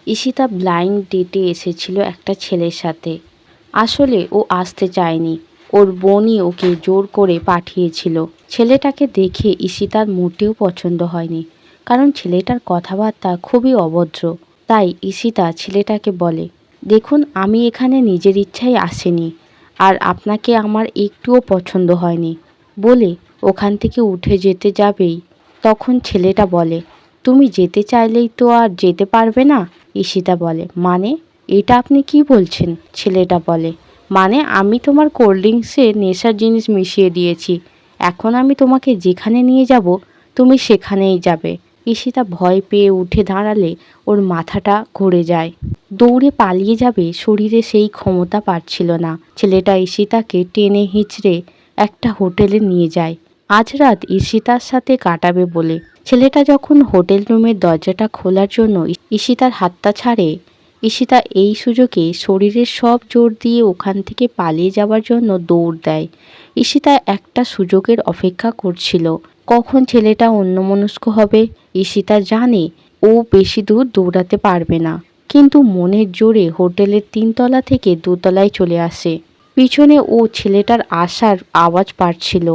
Ishita blind ডেটে এসেছিল একটা ছেলের সাথে। আসলে ও আসতে চায়নি, ওর বোনই ওকে জোর করে পাঠিয়েছিল। ছেলেটাকে দেখে ঈশিতার মোটেও পছন্দ হয়নি, কারণ ছেলেটার কথাবার্তা খুবই অভদ্র। তাই ঈশিতা ছেলেটাকে বলে, দেখুন আমি এখানে নিজের ইচ্ছায় আসিনি, আর আপনাকে আমার একটুও পছন্দ হয়নি বলে ওখান থেকে উঠে যেতে যাবেই তখন ছেলেটা বলে, তুমি যেতে চাইলেই তো আর যেতে পারবে না। ঈশিতা বলে, মানে এটা আপনি কি বলছেন? ছেলেটা বলে, মানে আমি তোমার কোল্ড ড্রিঙ্কসে নেশার জিনিস মিশিয়ে দিয়েছি, এখন আমি তোমাকে যেখানে নিয়ে যাব তুমি সেখানেই যাবে। ঈশিতা ভয় পেয়ে উঠে দাঁড়ালে ওর মাথাটা ঘুরে যায়। দৌড়ে পালিয়ে যাবে শরীরে সেই ক্ষমতা পারছিল না। ছেলেটা ঈশিতাকে টেনে হিঁচড়ে একটা হোটেলে নিয়ে যায়। আজ রাত ঈশিতার সাথে কাটাবে বলে। ছেলেটা যখন হোটেল রুমের দরজাটা খোলার জন্য ঈশিতার হাতটা ছাড়ে, ঈশিতা এই সুযোগে শরীরের সব জোর দিয়ে ওখান থেকে পালিয়ে যাওয়ার জন্য দৌড় দেয়। ঈশিতা একটা সুযোগের অপেক্ষা করছিল, কখন ছেলেটা অন্যমনস্ক হবে। ঈশিতা জানে ও বেশি দূর দৌড়াতে পারবে না, কিন্তু মনের জোরে হোটেলের 3 তলা থেকে 2 তলায় চলে আসে। পিছনে ও ছেলেটার আসার আওয়াজ পাচ্ছিল।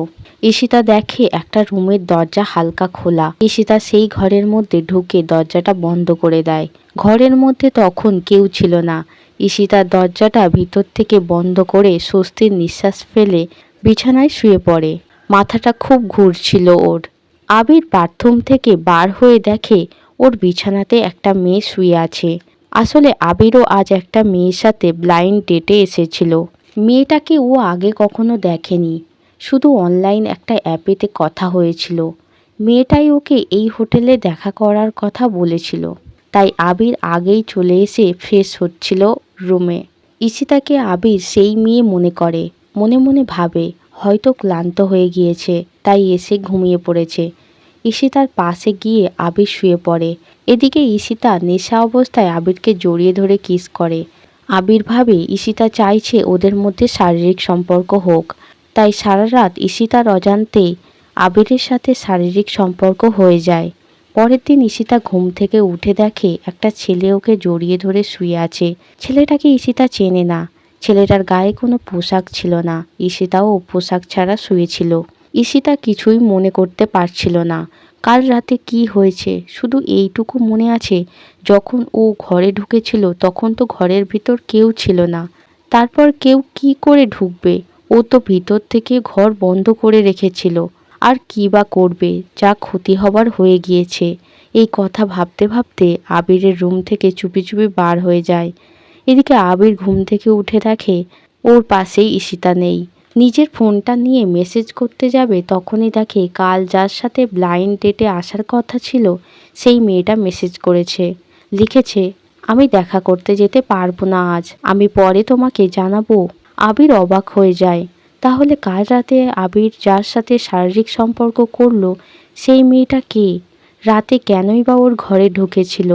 ঈশিতা দেখে একটা রুমের দরজা হালকা খোলা। ঈশিতা সেই ঘরের মধ্যে ঢুকে দরজাটা বন্ধ করে দেয়। ঘরের মধ্যে তখন কেউ ছিল না। ঈশিতা দরজাটা ভিতর থেকে বন্ধ করে স্বস্তির নিঃশ্বাস ফেলে বিছানায় শুয়ে পড়ে। মাথাটা খুব ঘুরছিল ওর। আবির বাথরুম থেকে বার হয়ে দেখে ওর বিছানাতে একটা মেয়ে শুয়ে আছে। আসলে আবিরও আজ একটা মেয়ের সাথে ব্লাইন্ড ডেটে এসেছিল। মেয়েটাকে ও আগে কখনো দেখেনি, শুধু অনলাইন একটা অ্যাপেতে কথা হয়েছিল। মেয়েটাই ওকে এই হোটেলে দেখা করার কথা বলেছিল। তাই আবির আগেই চলে এসে ফ্রেশ হচ্ছিল রুমে। ঈশিতাকে আবির সেই মেয়ে মনে করে, মনে মনে ভাবে হয়তো ক্লান্ত হয়ে গিয়েছে, তাই এসে ঘুমিয়ে পড়েছে। ঈশিতার পাশে গিয়ে আবির শুয়ে পড়ে। এদিকে ঈশিতা নেশা অবস্থায় আবিরকে জড়িয়ে ধরে কিস করে। আবির ভাবে ঈশিতা চাইছে ওদের মধ্যে শারীরিক সম্পর্ক হোক, তাই সারা রাত ঈশিতার অজান্তে আবিরের সাথে শারীরিক সম্পর্ক হয়ে যায়। পরের দিন ঈশিতা ঘুম থেকে উঠে দেখে একটা ছেলে ওকে জড়িয়ে ধরে শুয়ে আছে। ছেলেটাকে ঈশিতা চেনে না। ছেলেটার গায়ে কোনো পোশাক ছিল না। ঈশিতাও পোশাক ছাড়া শুয়েছিল। ঈশিতা কিছুই মনে করতে পারছিল না কাল রাতে কি হয়েছে। শুধু এইটুকু মনে আছে, যখন ও ঘরে ঢুকেছিল তখন তো ঘরের ভিতর কেউ ছিল না। তারপর কেউ কি করে ঢুকবে? ও তো ভিতর থেকে ঘর বন্ধ করে রেখেছিল। আর কি বা করবে? যা ক্ষতি হবার হয়ে গিয়েছে। এই কথা ভাবতে ভাবতে আবিরের রুম থেকে চুপি চুপি বার হয়ে যায়। এদিকে আবির ঘুম থেকে উঠে দেখে ওর পাশেই ঈশিতা নেই। নিজের ফোনটা নিয়ে মেসেজ করতে যাবে তখনই দেখে কাল যার সাথে ব্লাইন্ড ডেটে আসার কথা ছিল সেই মেয়েটা মেসেজ করেছে। লিখেছে, আমি দেখা করতে যেতে পারবো না আজ, আমি পরে তোমাকে জানাবো। আবির অবাক হয়ে যায়। তাহলে কাল রাতে আবির যার সাথে শারীরিক সম্পর্ক করলো সেই মেয়েটা কে? রাতে কেনই বা ওর ঘরে ঢুকেছিল?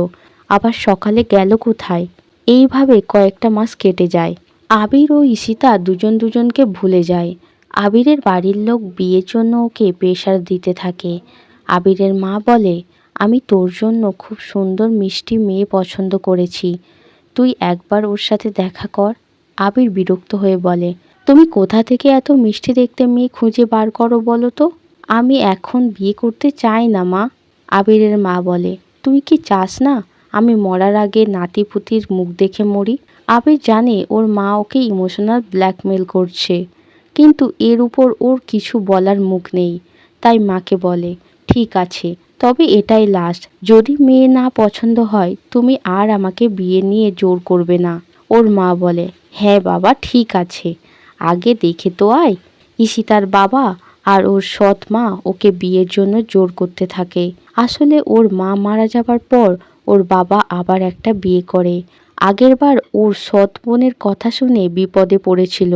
আবার সকালে গেল কোথায়? এইভাবে কয়েকটা মাস কেটে যায়। আবির ও ঈশিতা দুজন দুজনকে ভুলে যায়। আবিরের বাড়ির লোক বিয়ের জন্য ওকে প্রেশার দিতে থাকে। আবিরের মা বলে, আমি তোর জন্য খুব সুন্দর মিষ্টি মেয়ে পছন্দ করেছি, তুই একবার ওর সাথে দেখা কর। আবির বিরক্ত হয়ে বলে, তুমি কোথা থেকে এত মিষ্টি দেখতে মেয়ে খুঁজে বার করো বলো তো? আমি এখন বিয়ে করতে চাই না মা। আবিরের মা বলে, তুই কি চাস না আমি মরার আগে নাতিপুতির মুখ দেখে মরি? আবির জানে ওর মা ওকে ইমোশনাল ব্ল্যাকমেল করছে, কিন্তু এর উপর ওর কিছু বলার মুখ নেই। তাই মাকে বলে, ঠিক আছে, তবে এটাই লাস্ট। যদি মেয়ে না পছন্দ হয় তুমি আর আমাকে বিয়ে নিয়ে জোর করবে না। ওর মা বলে, হ্যাঁ বাবা ঠিক আছে, আগে দেখে তো আয়। ঈশিতার বাবা আর ওর সৎ মা ওকে বিয়ের জন্য জোর করতে থাকে। আসলে ওর মা মারা যাবার পর ওর বাবা আবার একটা বিয়ে করে। আগেরবার ওর সৎ বোনের কথা শুনে বিপদে পড়েছিল,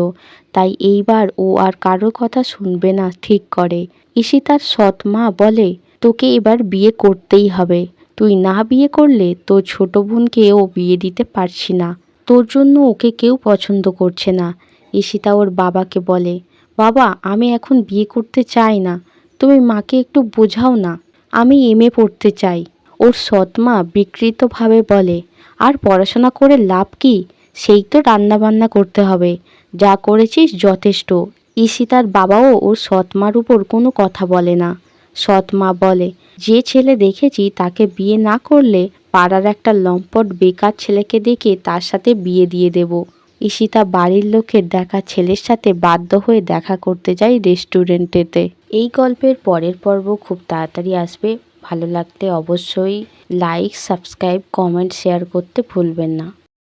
তাই এইবার ও আর কারোর কথা শুনবে না ঠিক করে। ঈশিতার সৎ মা বলে, তোকে এবার বিয়ে করতেই হবে, তুই না বিয়ে করলে তোর ছোট বোনকেও বিয়ে দিতে পারছি না, তোর জন্য ওকে কেউ পছন্দ করছে না। ঈশিতা ওর বাবাকে বলে, বাবা আমি এখন বিয়ে করতে চাই না, তুমি মাকে একটু বোঝাও না, আমি এমএ পড়তে চাই। ওর সৎমা বিকৃতভাবে বলে, আর পড়াশোনা করে লাভ কি? সেই তো রান্নাবান্না করতে হবে, যা করেছিস যথেষ্ট। ঈশিতার বাবাও ওর সৎমার উপর কোনো কথা বলে না। সৎমা বলে, যে ছেলে দেখেছি তাকে বিয়ে না করলে পাড়ার একটা লম্পট বেকার ছেলেকে দেখে তার সাথে বিয়ে দিয়ে দেব। ঈশিতা বাড়ির লোকের দেখা ছেলের সাথে বাধ্য হয়ে দেখা করতে যায় রেস্টুরেন্টেতে। এই গল্পের পরের পর্ব খুব তাড়াতাড়ি আসবে। ভালো লাগলে অবশ্যই লাইক, সাবস্ক্রাইব, কমেন্ট, শেয়ার করতে ভুলবেন না।